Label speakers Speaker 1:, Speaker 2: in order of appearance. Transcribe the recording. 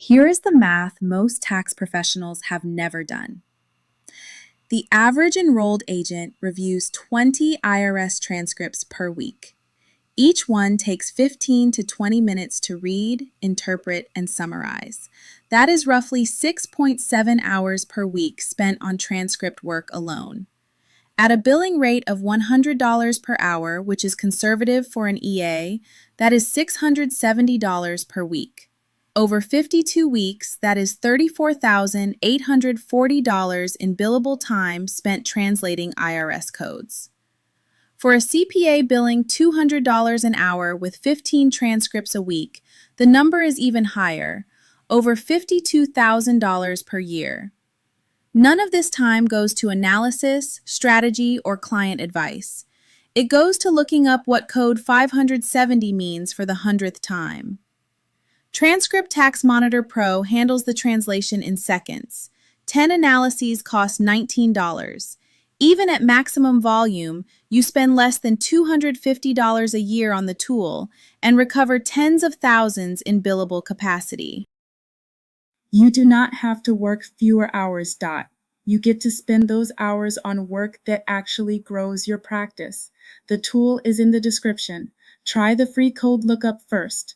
Speaker 1: Here is the math most tax professionals have never done. The average enrolled agent reviews 20 IRS transcripts per week. Each one takes 15 to 20 minutes to read, interpret, and summarize. That is roughly 6.7 hours per week spent on transcript work alone. At a billing rate of $100 per hour, which is conservative for an EA, that is $670 per week. Over 52 weeks, that is $34,840 in billable time spent translating IRS codes. For a CPA billing $200 an hour with 15 transcripts a week, the number is even higher, over $52,000 per year. None of this time goes to analysis, strategy, or client advice. It goes to looking up what code 570 means for the 100th time. Transcript Tax Monitor Pro handles the translation in seconds. 10 analyses cost $19. Even at maximum volume, you spend less than $250 a year on the tool and recover tens of thousands in billable capacity.
Speaker 2: You do not have to work fewer hours, You get to spend those hours on work that actually grows your practice. The tool is in the description. Try the free code lookup first.